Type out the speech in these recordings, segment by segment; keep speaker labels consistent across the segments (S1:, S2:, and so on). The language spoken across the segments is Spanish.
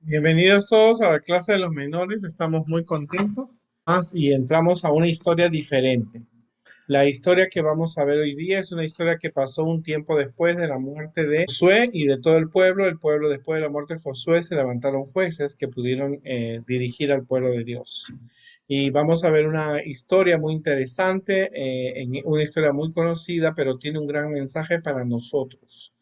S1: Bienvenidos todos a la clase de los menores, estamos muy contentos y entramos a una historia diferente. La historia que vamos a ver hoy día es una historia que pasó un tiempo después de la muerte de Josué y de todo el pueblo. El pueblo después de la muerte de Josué se levantaron jueces que pudieron dirigir al pueblo de Dios. Y vamos a ver una historia muy interesante, una historia muy conocida, pero tiene un gran mensaje para nosotros.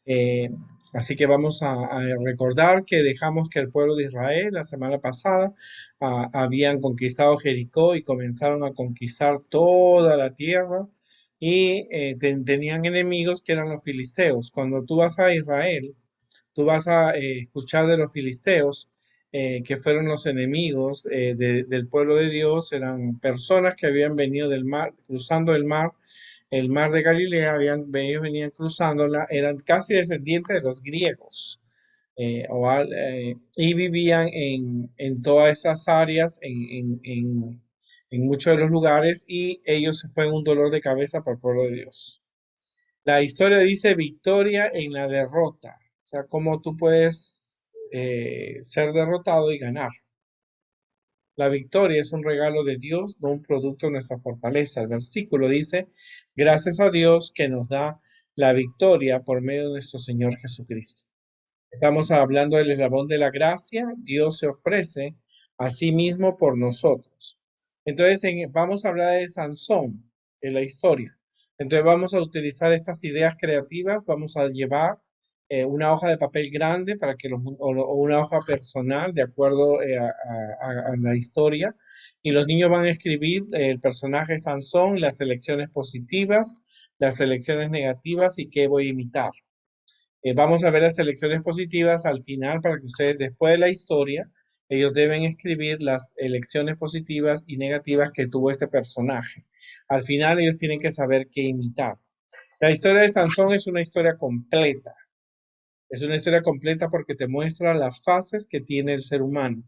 S1: Eh, Así que vamos a recordar que dejamos que el pueblo de Israel la semana pasada habían conquistado Jericó y comenzaron a conquistar toda la tierra y tenían enemigos que eran los filisteos. Cuando tú vas a Israel, tú vas a escuchar de los filisteos, que fueron los enemigos del pueblo de Dios, eran personas que habían venido del mar, cruzando el mar de Galilea, ellos venían cruzándola, eran casi descendientes de los griegos. Y vivían en todas esas áreas, en muchos de los lugares, y ellos fue un dolor de cabeza para el pueblo de Dios. La historia dice victoria en la derrota, o sea, cómo tú puedes ser derrotado y ganar. La victoria es un regalo de Dios, no un producto de nuestra fortaleza. El versículo dice, gracias a Dios que nos da la victoria por medio de nuestro Señor Jesucristo. Estamos hablando del eslabón de la gracia. Dios se ofrece a sí mismo por nosotros. Entonces, vamos a hablar de Sansón en la historia. Entonces, vamos a utilizar estas ideas creativas. Vamos a llevar una hoja de papel grande para que o una hoja personal de acuerdo a la historia. Y los niños van a escribir el personaje Sansón, las elecciones positivas, las elecciones negativas y qué voy a imitar. Vamos a ver las elecciones positivas al final para que ustedes, después de la historia, ellos deben escribir las elecciones positivas y negativas que tuvo este personaje. Al final ellos tienen que saber qué imitar. La historia de Sansón es una historia completa. Es una historia completa porque te muestra las fases que tiene el ser humano,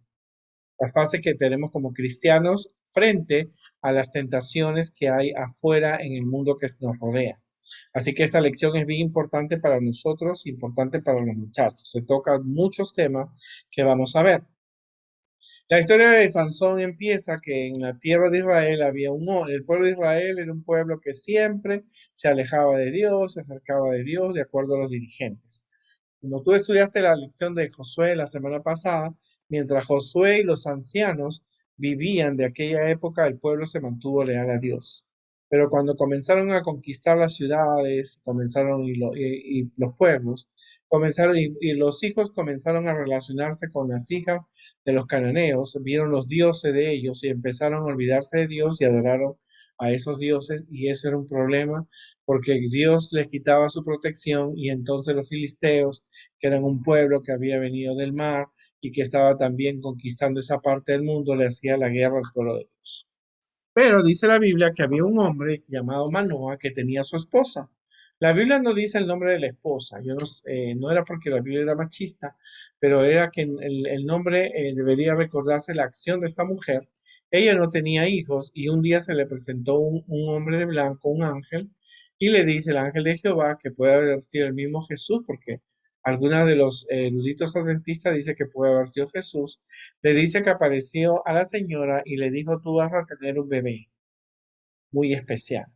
S1: las fases que tenemos como cristianos frente a las tentaciones que hay afuera en el mundo que nos rodea. Así que esta lección es bien importante para nosotros, importante para los muchachos. Se tocan muchos temas que vamos a ver. La historia de Sansón empieza que en la tierra de Israel el pueblo de Israel era un pueblo que siempre se alejaba de Dios, se acercaba de Dios de acuerdo a los dirigentes. Como tú estudiaste la lección de Josué la semana pasada, mientras Josué y los ancianos vivían de aquella época, el pueblo se mantuvo leal a Dios. Pero cuando comenzaron a conquistar las ciudades, y los pueblos, y los hijos comenzaron a relacionarse con las hijas de los cananeos, vieron los dioses de ellos y empezaron a olvidarse de Dios y adoraron a esos dioses, y eso era un problema porque Dios les quitaba su protección, y entonces los filisteos, que eran un pueblo que había venido del mar y que estaba también conquistando esa parte del mundo, le hacía la guerra al pueblo de Dios. Pero dice la Biblia que había un hombre llamado Manoa que tenía su esposa. La Biblia no dice el nombre de la esposa. Yo no, no era porque la Biblia era machista, pero era que el nombre debería recordarse la acción de esta mujer. Ella no tenía hijos y un día se le presentó un hombre de blanco, un ángel, y le dice el ángel de Jehová que puede haber sido el mismo Jesús, porque algunos de los eruditos adventistas dicen que puede haber sido Jesús. Le dice que apareció a la señora y le dijo, tú vas a tener un bebé muy especial.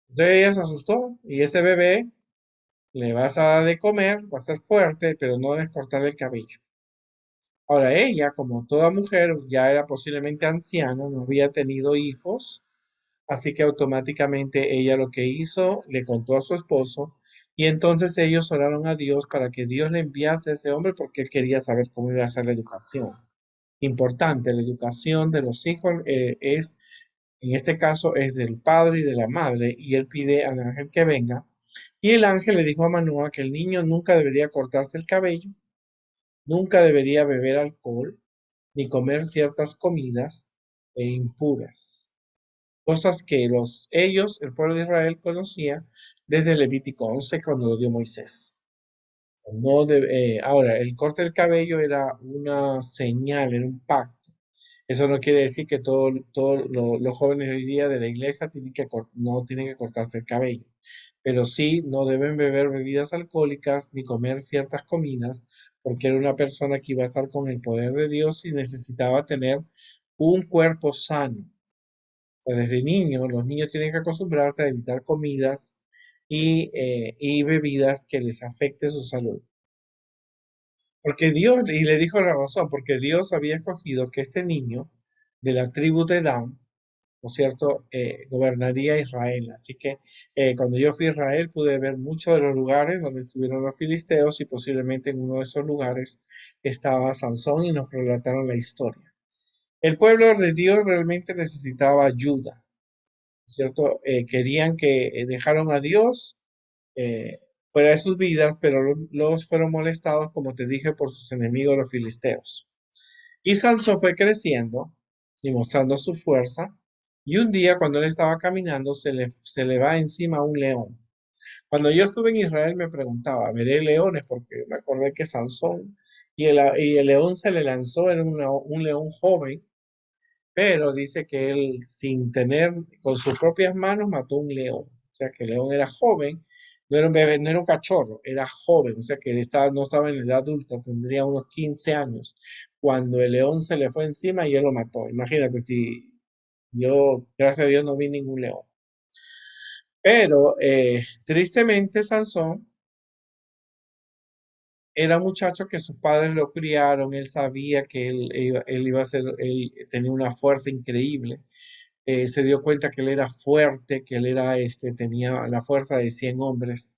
S1: Entonces ella se asustó y ese bebé le vas a dar de comer, va a ser fuerte, pero no debes cortarle el cabello. Ahora ella, como toda mujer, ya era posiblemente anciana, no había tenido hijos, así que automáticamente ella lo que hizo, le contó a su esposo, y entonces ellos oraron a Dios para que Dios le enviase a ese hombre porque él quería saber cómo iba a ser la educación. Importante, la educación de los hijos en este caso es del padre y de la madre, y él pide al ángel que venga. Y el ángel le dijo a Manoa que el niño nunca debería cortarse el cabello, nunca debería beber alcohol, ni comer ciertas comidas impuras, cosas que el pueblo de Israel, conocía desde Levítico 11 cuando lo dio Moisés. Ahora, el corte del cabello era una señal, era un pacto. Eso no quiere decir que todos los jóvenes hoy día de la iglesia no tienen que cortarse el cabello, pero sí no deben beber bebidas alcohólicas ni comer ciertas comidas, porque era una persona que iba a estar con el poder de Dios y necesitaba tener un cuerpo sano. Pues desde niños, los niños tienen que acostumbrarse a evitar comidas y bebidas que les afecte su salud. Porque Dios, y le dijo la razón, porque Dios había escogido que este niño de la tribu de Dan, ¿no es cierto?, gobernaría Israel. Así que cuando yo fui a Israel pude ver muchos de los lugares donde estuvieron los filisteos y posiblemente en uno de esos lugares estaba Sansón y nos relataron la historia. El pueblo de Dios realmente necesitaba ayuda, ¿no es cierto? Querían que dejaron a Dios fuera de sus vidas, pero los fueron molestados, como te dije, por sus enemigos los filisteos. Y Sansón fue creciendo y mostrando su fuerza, y un día cuando él estaba caminando se le va encima un león. Cuando yo estuve en Israel me preguntaba, ¿veré leones? Porque me acordé que Sansón y el león se le lanzó, era un león joven, pero dice que él, sin tener, con sus propias manos, mató un león. O sea, que el león era joven, no era un bebé, no era un cachorro, era joven. O sea, que no estaba en la edad adulta, tendría unos 15 años, cuando el león se le fue encima y él lo mató. Imagínate si yo, gracias a Dios, no vi ningún león. Pero, tristemente, Sansón era un muchacho que sus padres lo criaron, él sabía que él iba a ser, él tenía una fuerza increíble. Se dio cuenta que él era fuerte, que él tenía la fuerza de 100 hombres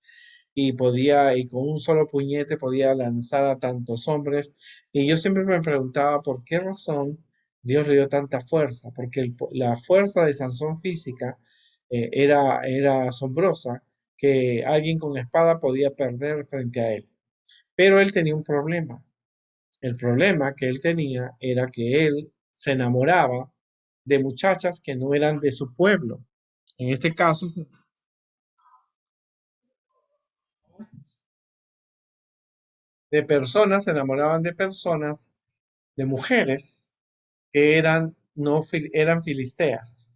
S1: y con un solo puñete podía lanzar a tantos hombres. Y yo siempre me preguntaba por qué razón Dios le dio tanta fuerza, porque la fuerza de Sansón física era asombrosa, que alguien con espada podía perder frente a él. Pero él tenía un problema. El problema que él tenía era que él se enamoraba de muchachas que no eran de su pueblo. En este caso, de personas, se enamoraban de personas, de mujeres que eran, no, eran filisteas.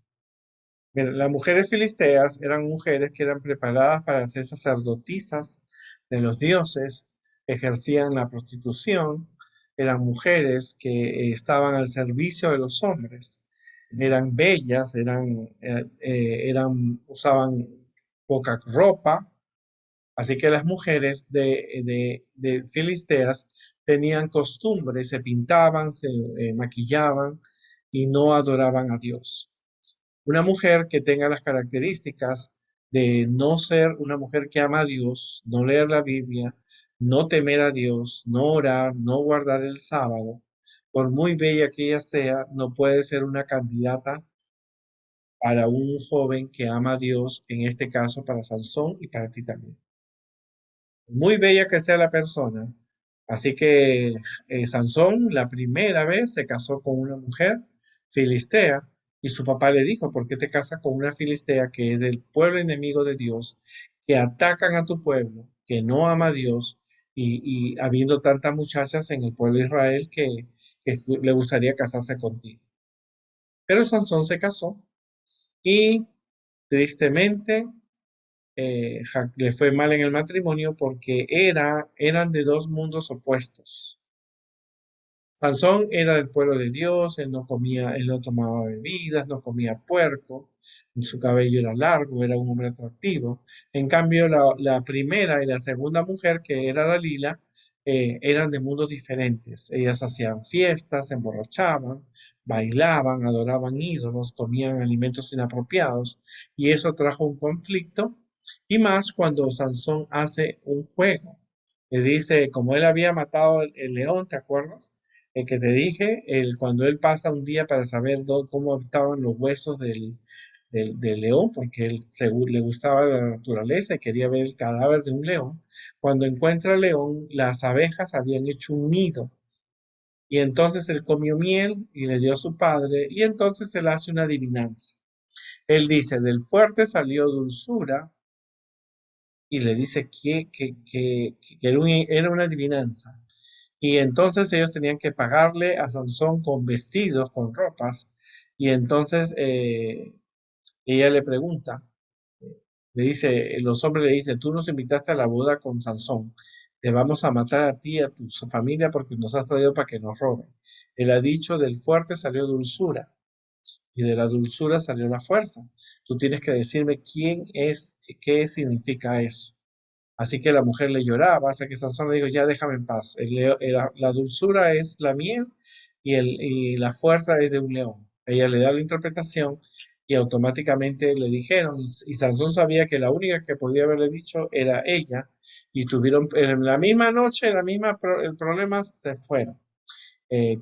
S1: Bien, las mujeres filisteas eran mujeres que eran preparadas para ser sacerdotisas de los dioses, ejercían la prostitución, eran mujeres que estaban al servicio de los hombres, eran bellas, usaban poca ropa, así que las mujeres de filisteas tenían costumbres, se pintaban, se maquillaban y no adoraban a Dios. Una mujer que tenga las características de no ser una mujer que ama a Dios, no leer la Biblia, no temer a Dios, no orar, no guardar el sábado, por muy bella que ella sea, no puede ser una candidata para un joven que ama a Dios, en este caso para Sansón y para ti también. Muy bella que sea la persona. Así que Sansón la primera vez se casó con una mujer filistea y su papá le dijo, ¿por qué te casas con una filistea que es del pueblo enemigo de Dios, que atacan a tu pueblo, que no ama a Dios y habiendo tantas muchachas en el pueblo de Israel que le gustaría casarse contigo? Pero Sansón se casó y tristemente le fue mal en el matrimonio porque eran de dos mundos opuestos. Sansón era del pueblo de Dios, él no comía, él no tomaba bebidas, no comía puerco, su cabello era largo, era un hombre atractivo. En cambio, la primera y la segunda mujer, que era Dalila, eran de mundos diferentes. Ellas hacían fiestas, se emborrachaban, bailaban, adoraban ídolos, comían alimentos inapropiados, y eso trajo un conflicto, y más cuando Sansón hace un juego. Le dice, como él había matado el león, ¿te acuerdas? El que te dije, cuando él pasa un día para saber cómo estaban los huesos del león, porque él le gustaba la naturaleza y quería ver el cadáver de un león. Cuando encuentra al león, las abejas habían hecho un nido. Y entonces él comió miel y le dio a su padre, y entonces él hace una adivinanza. Él dice, del fuerte salió dulzura, y le dice que era una adivinanza. Y entonces ellos tenían que pagarle a Sansón con vestidos, con ropas. Y entonces ella le pregunta, le dice, los hombres le dicen, tú nos invitaste a la boda con Sansón, te vamos a matar a ti y a tu familia porque nos has traído para que nos roben. Él ha dicho, del fuerte salió dulzura y de la dulzura salió la fuerza. Tú tienes que decirme quién es, qué significa eso. Así que la mujer le lloraba hasta que Sansón le dijo, ya déjame en paz. La dulzura es la miel y la fuerza es de un león. Ella le da la interpretación y automáticamente le dijeron, y Sansón sabía que la única que podía haberle dicho era ella, y tuvieron en la misma noche, el problema se fueron.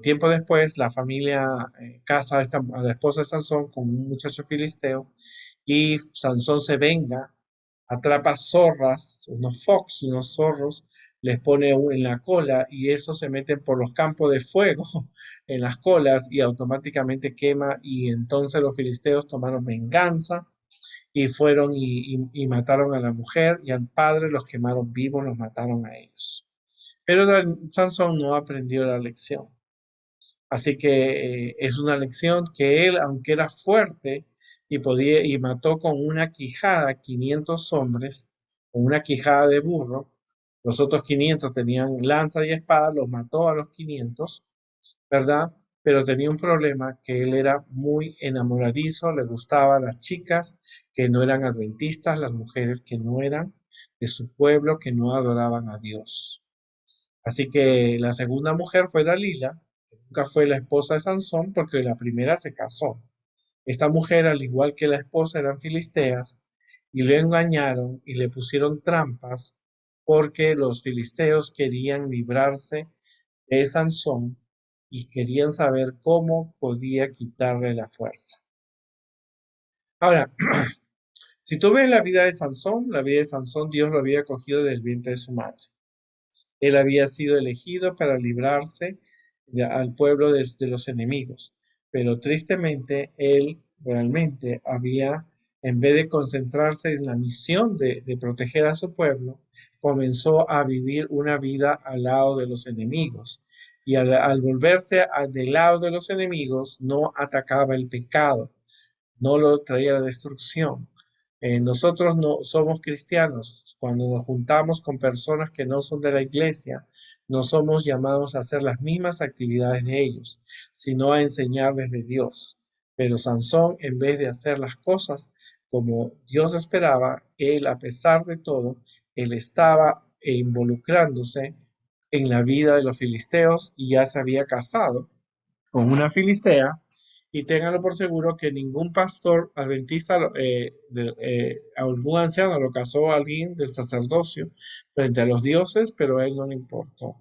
S1: Tiempo después, la familia casa a la esposa de Sansón con un muchacho filisteo y Sansón se venga, atrapa zorras, unos fox, unos zorros, les pone en la cola y esos se meten por los campos de fuego en las colas y automáticamente quema y entonces los filisteos tomaron venganza y fueron y mataron a la mujer y al padre, los quemaron vivos, los mataron a ellos. Pero Sansón no aprendió la lección. Así que es una lección que él, aunque era fuerte y podía y mató con una quijada 500 hombres, con una quijada de burro, los otros 500 tenían lanza y espada, los mató a los 500, ¿verdad? Pero tenía un problema que él era muy enamoradizo, le gustaban las chicas que no eran adventistas, las mujeres que no eran de su pueblo, que no adoraban a Dios. Así que la segunda mujer fue Dalila, que nunca fue la esposa de Sansón porque la primera se casó. Esta mujer, al igual que la esposa, eran filisteas y le engañaron y le pusieron trampas porque los filisteos querían librarse de Sansón y querían saber cómo podía quitarle la fuerza. Ahora, si tú ves la vida de Sansón, Dios lo había cogido del vientre de su madre. Él había sido elegido para librarse al pueblo de los enemigos, pero tristemente él realmente había, en vez de concentrarse en la misión de proteger a su pueblo, comenzó a vivir una vida al lado de los enemigos. Y al volverse del lado de los enemigos, no atacaba el pecado, no lo traía a la destrucción. Nosotros no somos cristianos. Cuando nos juntamos con personas que no son de la iglesia, no somos llamados a hacer las mismas actividades de ellos, sino a enseñarles de Dios. Pero Sansón, en vez de hacer las cosas como Dios esperaba, él, a pesar de todo, él estaba involucrándose en la vida de los filisteos y ya se había casado con una filistea y ténganlo por seguro que ningún pastor adventista, algún anciano lo casó a alguien del sacerdocio frente a los dioses, pero a él no le importó.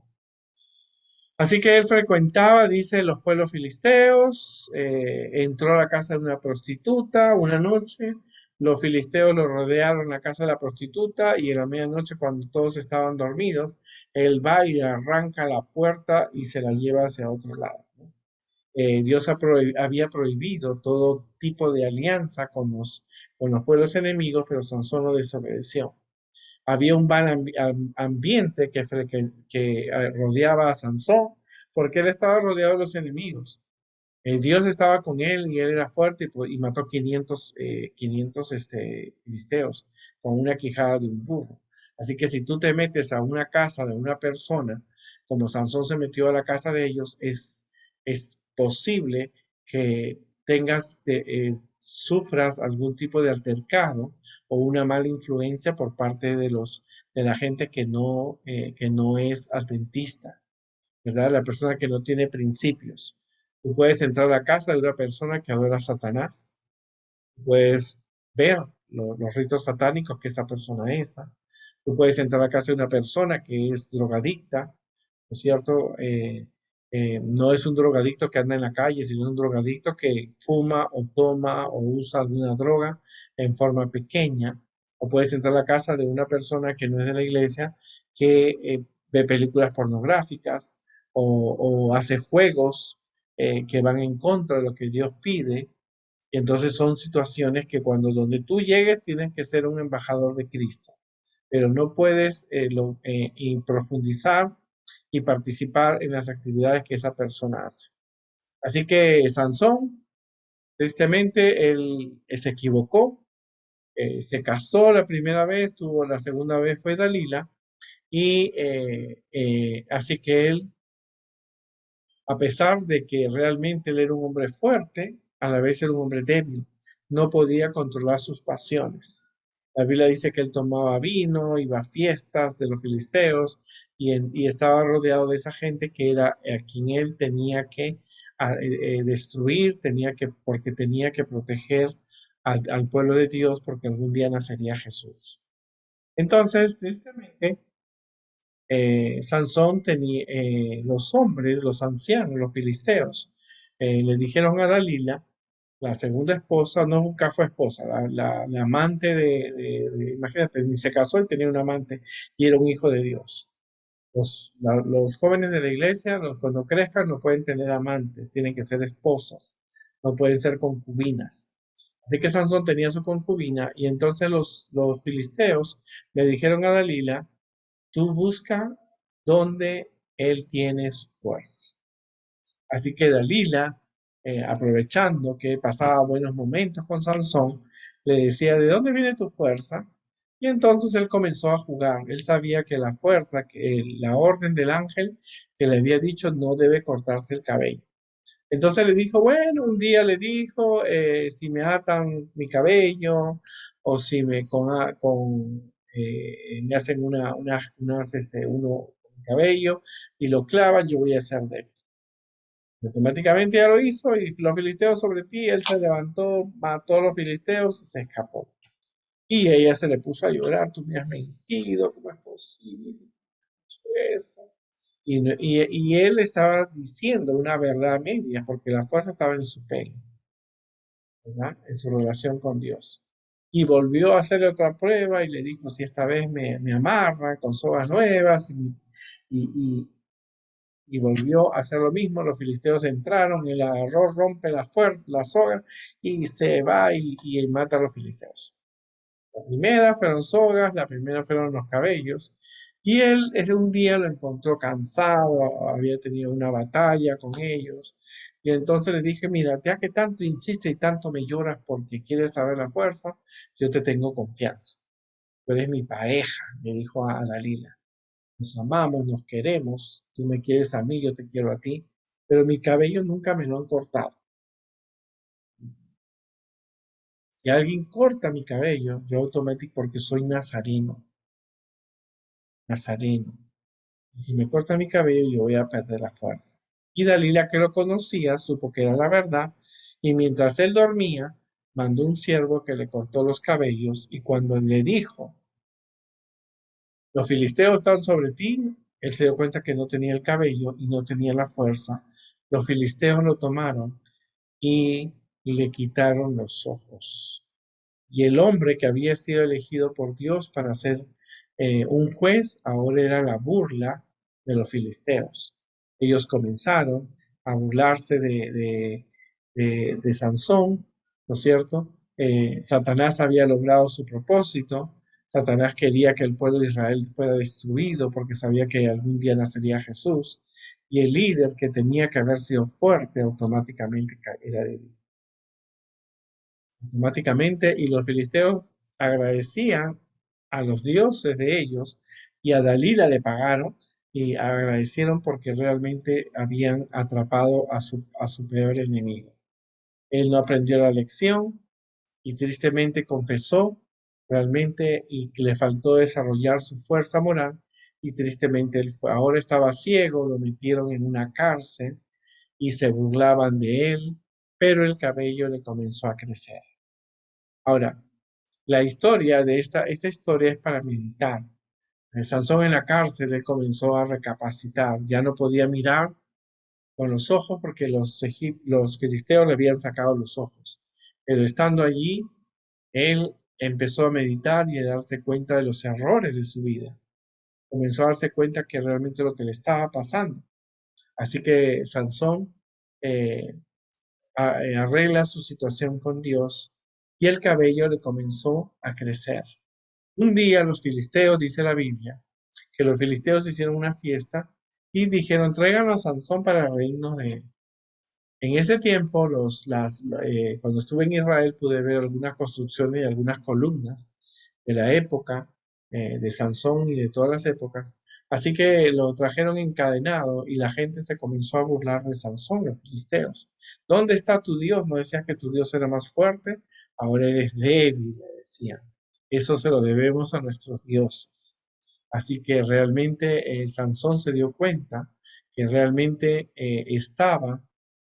S1: Así que él frecuentaba, dice, los pueblos filisteos, entró a la casa de una prostituta una noche, los filisteos lo rodearon la casa de la prostituta y en la medianoche cuando todos estaban dormidos, él va y le arranca la puerta y se la lleva hacia otro lado. Dios había prohibido todo tipo de alianza con los pueblos enemigos, pero Sansón lo desobedeció. Había un mal ambiente que rodeaba a Sansón porque él estaba rodeado de los enemigos. Dios estaba con él y él era fuerte y mató 500 filisteos con una quijada de un burro. Así que si tú te metes a una casa de una persona, como Sansón se metió a la casa de ellos, es posible que sufras algún tipo de altercado o una mala influencia por parte de la gente que no es adventista, ¿verdad? La persona que no tiene principios. Tú puedes entrar a la casa de una persona que adora a Satanás, puedes ver los ritos satánicos que esa persona es. ¿Ah? Tú puedes entrar a la casa de una persona que es drogadicta, ¿no es cierto? No es un drogadicto que anda en la calle, sino un drogadicto que fuma o toma o usa alguna droga en forma pequeña. O puedes entrar a la casa de una persona que no es de la iglesia, que ve películas pornográficas o hace juegos que van en contra de lo que Dios pide. Y entonces son situaciones que cuando donde tú llegues tienes que ser un embajador de Cristo, pero no puedes y profundizar y participar en las actividades que esa persona hace. Así que Sansón, tristemente, él se equivocó, se casó la primera vez, tuvo la segunda vez fue Dalila, y así que él, a pesar de que realmente él era un hombre fuerte, a la vez era un hombre débil, no podía controlar sus pasiones. La Biblia dice que él tomaba vino, iba a fiestas de los filisteos y estaba rodeado de esa gente que era a quien él tenía que destruir, porque tenía que proteger al pueblo de Dios porque algún día nacería Jesús. Entonces, tristemente, Sansón tenía, los hombres, los ancianos, los filisteos, le dijeron a Dalila, la segunda esposa, no nunca fue esposa, la amante imagínate, ni se casó y tenía un amante y era un hijo de Dios. Los jóvenes de la iglesia, cuando crezcan, no pueden tener amantes, tienen que ser esposas, no pueden ser concubinas. Así que Sansón tenía su concubina y entonces los filisteos le dijeron a Dalila, tú busca donde él tiene su fuerza. Así que Dalila, aprovechando que pasaba buenos momentos con Sansón, le decía, ¿de dónde viene tu fuerza? Y entonces él comenzó a jugar. Él sabía que la fuerza, que la orden del ángel que le había dicho no debe cortarse el cabello. Entonces le dijo, bueno, un día le dijo, si me atan mi cabello o si me hacen un cabello y lo clavan, yo voy a ser débil. Automáticamente ya lo hizo y los filisteos sobre ti, él se levantó, mató a los filisteos y se escapó. Y ella se le puso a llorar, tú me has mentido, ¿cómo es posible eso? Y él estaba diciendo una verdad media, porque la fuerza estaba en su pelo, ¿verdad? En su relación con Dios. Y volvió a hacerle otra prueba y le dijo, si esta vez me amarra con sogas nuevas y, y volvió a hacer lo mismo. Los filisteos entraron, el agarró, rompe la soga y se va y mata a los filisteos. La primera fueron sogas, la primera fueron los cabellos. Y él ese un día lo encontró cansado, había tenido una batalla con ellos. Y entonces le dije, mira, ya que tanto insistes y tanto me lloras porque quieres saber la fuerza, yo te tengo confianza. Tú eres mi pareja, le dijo a Dalila. Nos amamos, nos queremos, tú me quieres a mí, yo te quiero a ti, pero mi cabello nunca me lo han cortado. Si alguien corta mi cabello, yo automáticamente, porque soy nazareno, nazareno. Y si me corta mi cabello, yo voy a perder la fuerza. Y Dalila, que lo conocía, supo que era la verdad, y mientras él dormía, mandó un siervo que le cortó los cabellos, y cuando le dijo, los filisteos están sobre ti, él se dio cuenta que no tenía el cabello y no tenía la fuerza. Los filisteos lo tomaron y le quitaron los ojos. Y el hombre que había sido elegido por Dios para ser un juez, ahora era la burla de los filisteos. Ellos comenzaron a burlarse de Sansón, ¿no es cierto? Satanás había logrado su propósito. Satanás quería que el pueblo de Israel fuera destruido porque sabía que algún día nacería Jesús. Y el líder que tenía que haber sido fuerte automáticamente era débil automáticamente, y los filisteos agradecían a los dioses de ellos y a Dalila le pagaron y agradecieron porque realmente habían atrapado a su peor enemigo. Él no aprendió la lección y tristemente confesó realmente y le faltó desarrollar su fuerza moral y tristemente ahora estaba ciego, lo metieron en una cárcel y se burlaban de él, pero el cabello le comenzó a crecer. Ahora, la historia de esta historia es para meditar. Sansón en la cárcel, él comenzó a recapacitar. Ya no podía mirar con los ojos porque los filisteos le habían sacado los ojos. Pero estando allí, él empezó a meditar y a darse cuenta de los errores de su vida. Comenzó a darse cuenta que realmente lo que le estaba pasando. Así que Sansón eh, arregla su situación con Dios y el cabello le comenzó a crecer. Un día los filisteos, dice la Biblia, que los filisteos hicieron una fiesta y dijeron, tráiganos a Sansón para reírnos de él. En ese tiempo, cuando estuve en Israel, pude ver algunas construcciones y algunas columnas de la época de Sansón y de todas las épocas. Así que lo trajeron encadenado y la gente se comenzó a burlar de Sansón, los filisteos. ¿Dónde está tu Dios? ¿No decías que tu Dios era más fuerte? Ahora eres débil, le decían. Eso se lo debemos a nuestros dioses. Así que realmente Sansón se dio cuenta que realmente estaba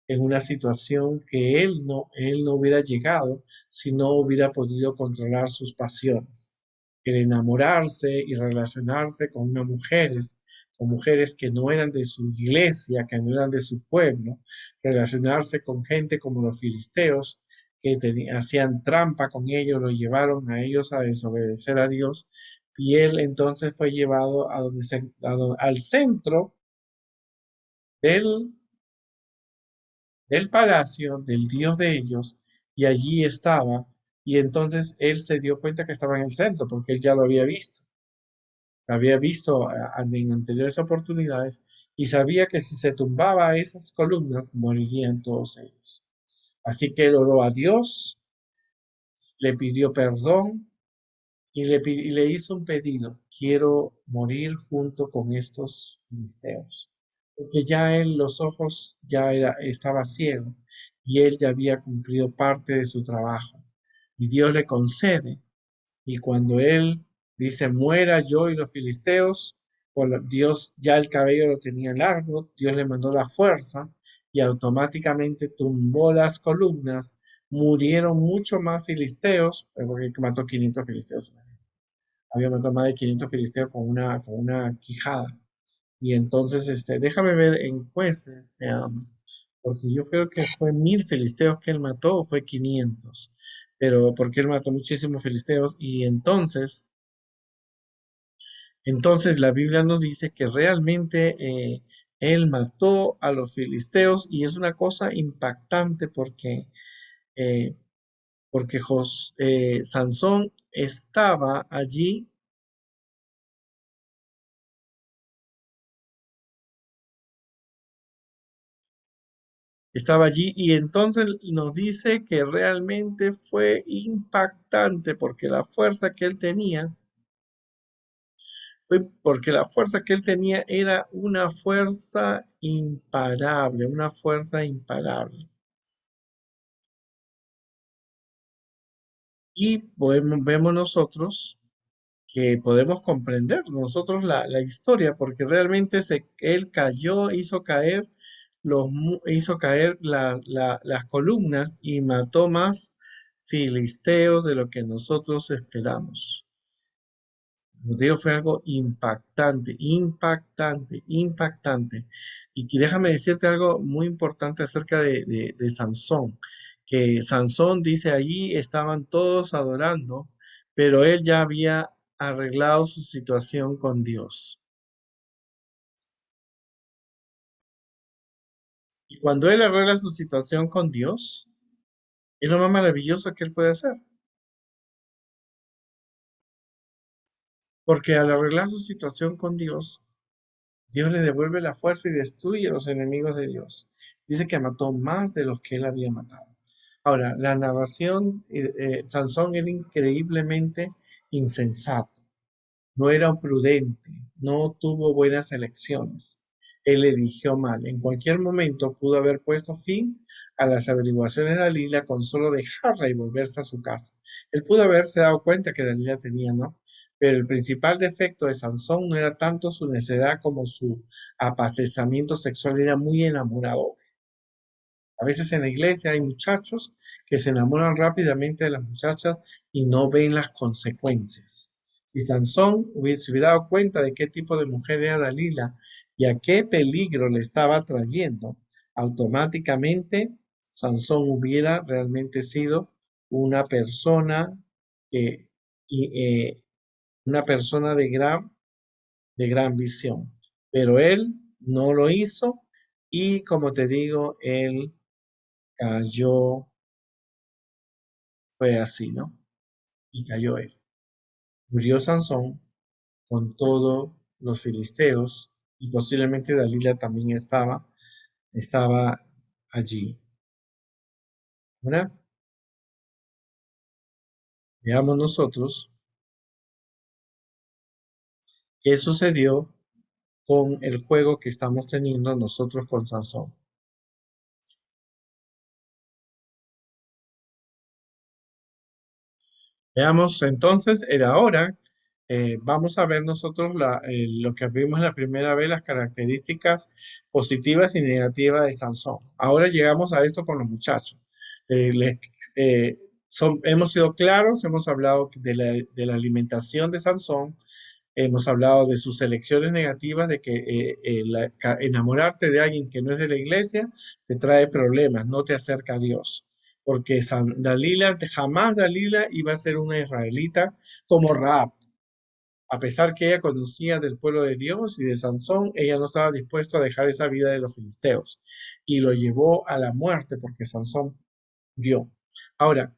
S1: en una situación que él no hubiera llegado si no hubiera podido controlar sus pasiones. El enamorarse y relacionarse con mujeres que no eran de su iglesia, que no eran de su pueblo, relacionarse con gente como los filisteos, que hacían trampa con ellos, lo llevaron a ellos a desobedecer a Dios, y él entonces fue llevado al centro del del palacio del dios de ellos y allí estaba. Y entonces él se dio cuenta que estaba en el centro porque él ya lo había visto en anteriores oportunidades y sabía que si se tumbaba a esas columnas morirían todos ellos. Así que él oró a Dios, le pidió perdón y le hizo un pedido: quiero morir junto con estos filisteos, porque ya él los ojos estaba ciego y él ya había cumplido parte de su trabajo. Y Dios le concede, y cuando él dice muera yo y los filisteos, Dios ya el cabello lo tenía largo, Dios le mandó la fuerza y automáticamente tumbó las columnas, murieron mucho más filisteos, porque mató 500 filisteos, había matado más de 500 filisteos con una quijada. Y entonces, déjame ver en jueces, porque yo creo que fue 1000 filisteos que él mató o fue 500, pero porque él mató muchísimos filisteos y entonces la Biblia nos dice que realmente él mató a los filisteos y es una cosa impactante eh, porque Sansón estaba allí. Estaba allí y entonces nos dice que realmente fue impactante porque la fuerza que él tenía, porque la fuerza que él tenía era una fuerza imparable. Y vemos nosotros que podemos comprender nosotros la historia, porque realmente él cayó, hizo caer las columnas y mató más filisteos de lo que nosotros esperamos. Como te digo, fue algo impactante, impactante, impactante. Déjame decirte algo muy importante acerca de Sansón, que Sansón dice allí estaban todos adorando, pero él ya había arreglado su situación con Dios. Y cuando él arregla su situación con Dios, es lo más maravilloso que él puede hacer, porque al arreglar su situación con Dios, Dios le devuelve la fuerza y destruye a los enemigos de Dios. Dice que mató más de los que él había matado. Ahora, la narración, Sansón era increíblemente insensato, no era prudente, no tuvo buenas elecciones. Él eligió mal. En cualquier momento pudo haber puesto fin a las averiguaciones de Dalila con solo dejarla y volverse a su casa. Él pudo haberse dado cuenta que Dalila tenía, ¿no? Pero el principal defecto de Sansón no era tanto su necedad como su apacesamiento sexual, era muy enamorado. A veces en la iglesia hay muchachos que se enamoran rápidamente de las muchachas y no ven las consecuencias. Si Sansón se hubiera dado cuenta de qué tipo de mujer era Dalila y a qué peligro le estaba trayendo, automáticamente Sansón hubiera realmente sido una persona que, una persona de gran visión. Pero él no lo hizo y como te digo, él cayó, fue así, ¿no? Y cayó él. Murió Sansón con todos los filisteos y posiblemente Dalila también estaba allí. Ahora, veamos nosotros qué sucedió con el juego que estamos teniendo nosotros con Sansón. Veamos entonces, era ahora, vamos a ver nosotros lo que vimos la primera vez, las características positivas y negativas de Sansón. Ahora llegamos a esto con los muchachos. Eh, le- hemos sido claros, hemos hablado de la alimentación de Sansón, hemos hablado de sus elecciones negativas, de que enamorarte de alguien que no es de la iglesia te trae problemas, no te acerca a Dios. Porque Dalila, jamás Dalila iba a ser una israelita como Raab. A pesar que ella conocía del pueblo de Dios y de Sansón, ella no estaba dispuesta a dejar esa vida de los filisteos. Y lo llevó a la muerte porque Sansón murió. Ahora,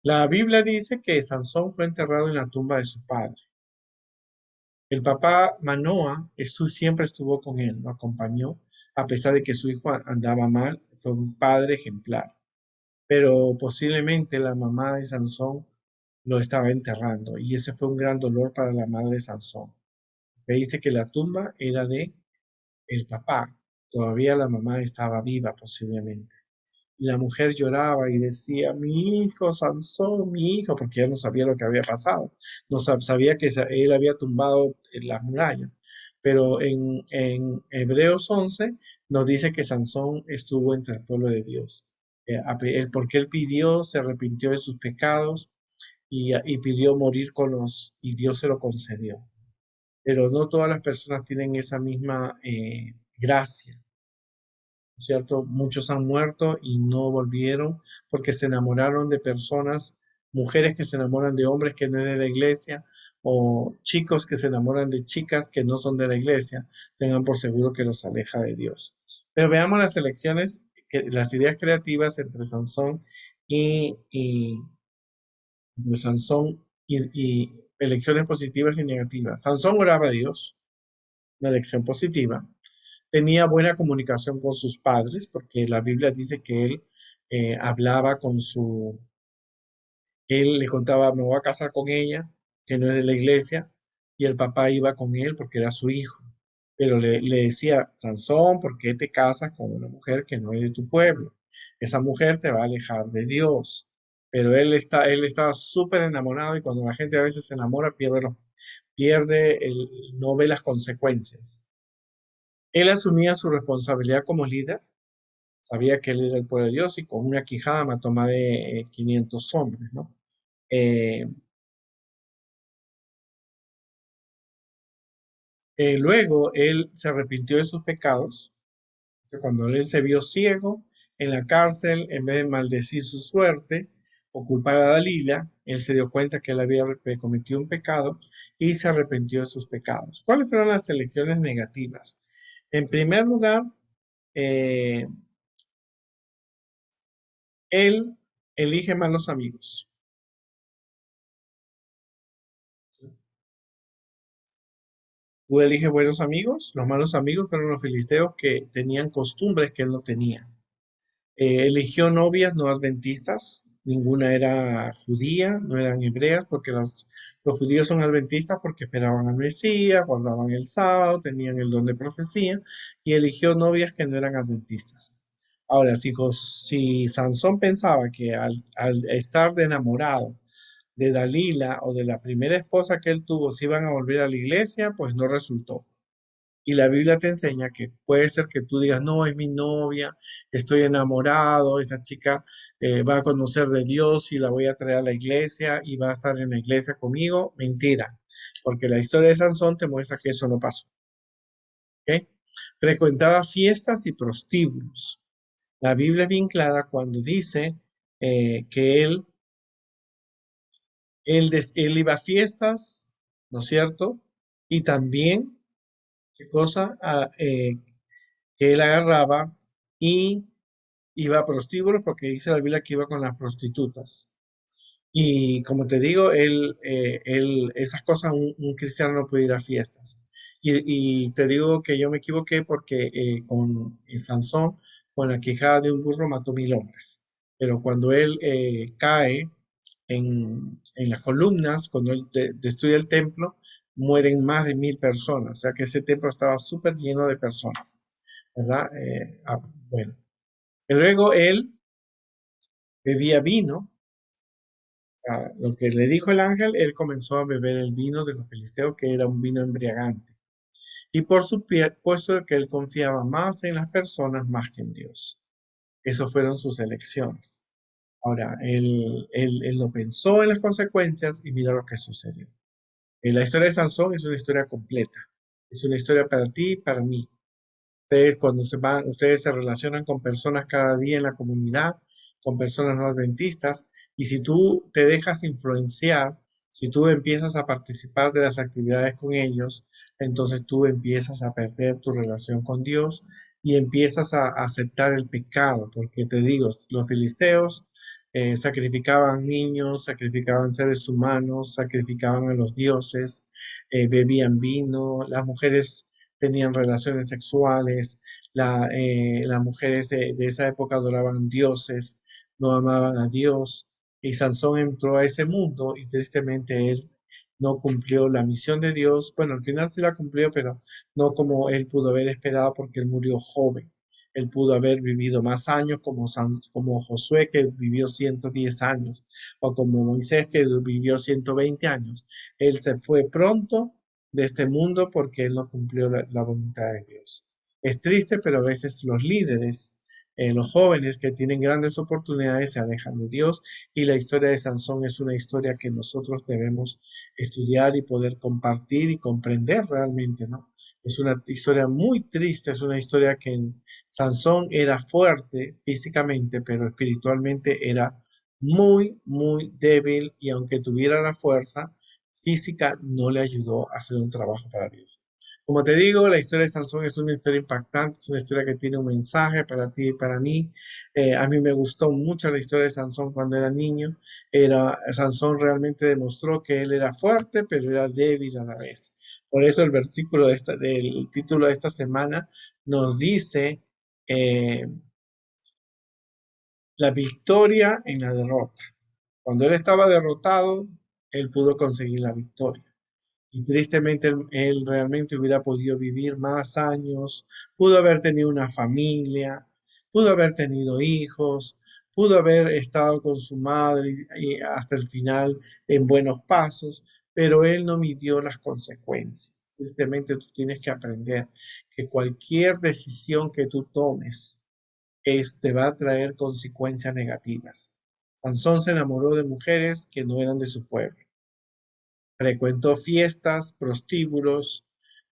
S1: la Biblia dice que Sansón fue enterrado en la tumba de su padre. El papá Manoa siempre estuvo con él, lo acompañó, a pesar de que su hijo andaba mal, fue un padre ejemplar. Pero posiblemente la mamá de Sansón lo estaba enterrando y ese fue un gran dolor para la madre de Sansón. Le dice que la tumba era de el papá, todavía la mamá estaba viva posiblemente. Y la mujer lloraba y decía, mi hijo, Sansón, mi hijo, porque ella no sabía lo que había pasado. No sabía que él había tumbado en las murallas. Pero en Hebreos 11 nos dice que Sansón estuvo entre el pueblo de Dios. Porque él pidió, se arrepintió de sus pecados y pidió morir y Dios se lo concedió. Pero no todas las personas tienen esa misma gracia. ¿Cierto? Muchos han muerto y no volvieron porque se enamoraron de personas, mujeres que se enamoran de hombres que no es de la iglesia o chicos que se enamoran de chicas que no son de la iglesia, tengan por seguro que los aleja de Dios. Pero veamos las elecciones, las ideas creativas entre Sansón y de Sansón y elecciones positivas y negativas. Sansón oraba a Dios, una elección positiva. Tenía buena comunicación con sus padres, porque la Biblia dice que él hablaba él le contaba, me voy a casar con ella, que no es de la iglesia, y el papá iba con él porque era su hijo. Pero le decía, Sansón, ¿por qué te casas con una mujer que no es de tu pueblo? Esa mujer te va a alejar de Dios. Pero él estaba súper enamorado y cuando la gente a veces se enamora, no ve las consecuencias. Él asumía su responsabilidad como líder, sabía que él era el pueblo de Dios y con una quijada mató más de 500 hombres, ¿no? Eh, luego él se arrepintió de sus pecados, que cuando él se vio ciego en la cárcel, en vez de maldecir su suerte o culpar a Dalila, él se dio cuenta que él había cometido un pecado y se arrepintió de sus pecados. ¿Cuáles fueron las elecciones negativas? En primer lugar, eh, él elige malos amigos. Tú eliges buenos amigos. Los malos amigos fueron los filisteos que tenían costumbres que él no tenía. Eligió novias no adventistas. Ninguna era judía, no eran hebreas, porque los judíos son adventistas porque esperaban al Mesías, guardaban el sábado, tenían el don de profecía, y eligió novias que no eran adventistas. Ahora, si Sansón pensaba que al estar de enamorado de Dalila o de la primera esposa que él tuvo se iban a volver a la iglesia, pues no resultó. Y la Biblia te enseña que puede ser que tú digas, no, es mi novia, estoy enamorado, esa chica va a conocer de Dios y la voy a traer a la iglesia y va a estar en la iglesia conmigo. Mentira, porque la historia de Sansón te muestra que eso no pasó. ¿Ok? Frecuentaba fiestas y prostíbulos. La Biblia es bien clara cuando dice que él iba a fiestas, ¿no es cierto? Y también, ¿qué cosa? Que él agarraba y iba a prostíbulos porque dice la Biblia que iba con las prostitutas. Y como te digo, esas cosas un cristiano no puede ir a fiestas. Y te digo que yo me equivoqué porque con Sansón, con la quijada de un burro, mató 1000 hombres. Pero cuando él cae en las columnas, cuando él destruye el templo, mueren más de 1000 personas. O sea que ese templo estaba súper lleno de personas, ¿verdad? Bueno, y luego él bebía vino. Lo que le dijo el ángel, él comenzó a beber el vino de los filisteos, que era un vino embriagante. Y por supuesto que él confiaba más en las personas más que en Dios. Esas fueron sus elecciones. Ahora, él no pensó en las consecuencias y mira lo que sucedió. La historia de Sansón es una historia completa. Es una historia para ti y para mí. Ustedes cuando ustedes se relacionan con personas cada día en la comunidad, con personas no adventistas, y si tú te dejas influenciar, si tú empiezas a participar de las actividades con ellos, entonces tú empiezas a perder tu relación con Dios y empiezas a aceptar el pecado, porque te digo, los filisteos sacrificaban niños, sacrificaban seres humanos, sacrificaban a los dioses, bebían vino, las mujeres tenían relaciones sexuales, las mujeres de esa época adoraban dioses, no amaban a Dios, y Sansón entró a ese mundo y tristemente él no cumplió la misión de Dios. Bueno, al final sí la cumplió, pero no como él pudo haber esperado porque él murió joven. Él pudo haber vivido más años como Josué, que vivió 110 años, o como Moisés, que vivió 120 años. Él se fue pronto de este mundo porque él no cumplió la voluntad de Dios. Es triste, pero a veces los líderes, los jóvenes que tienen grandes oportunidades se alejan de Dios y la historia de Sansón es una historia que nosotros debemos estudiar y poder compartir y comprender realmente, ¿no? Es una historia muy triste, es una historia que Sansón era fuerte físicamente, pero espiritualmente era muy, muy débil y aunque tuviera la fuerza, física no le ayudó a hacer un trabajo para Dios. Como te digo, la historia de Sansón es una historia impactante, es una historia que tiene un mensaje para ti y para mí. A mí me gustó mucho la historia de Sansón cuando era niño. Sansón realmente demostró que él era fuerte, pero era débil a la vez. Por eso el versículo del título de esta semana nos dice eh, la victoria en la derrota. Cuando él estaba derrotado, él pudo conseguir la victoria. Y tristemente él realmente hubiera podido vivir más años, pudo haber tenido una familia, pudo haber tenido hijos, pudo haber estado con su madre y hasta el final en buenos pasos, pero él no midió las consecuencias. Tristemente tú tienes que aprender que cualquier decisión que tú tomes te va a traer consecuencias negativas. Sansón se enamoró de mujeres que no eran de su pueblo. Frecuentó fiestas, prostíbulos,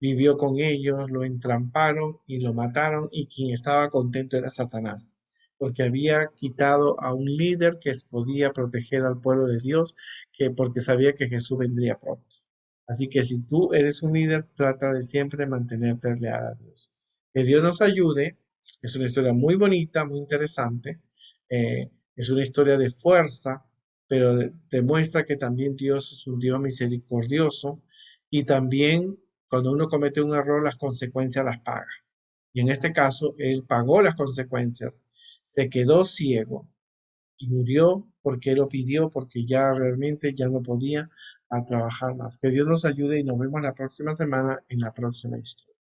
S1: vivió con ellos, lo entramparon y lo mataron y quien estaba contento era Satanás, porque había quitado a un líder que podía proteger al pueblo de Dios, porque sabía que Jesús vendría pronto. Así que si tú eres un líder, trata de siempre mantenerte leal a Dios. Que Dios nos ayude. Es una historia muy bonita, muy interesante. Es una historia de fuerza, pero demuestra que también Dios es un Dios misericordioso y también cuando uno comete un error, las consecuencias las paga. Y en este caso, él pagó las consecuencias, se quedó ciego y murió porque él lo pidió, porque ya realmente ya no podía trabajar más. Que Dios nos ayude y nos vemos la próxima semana en la próxima historia.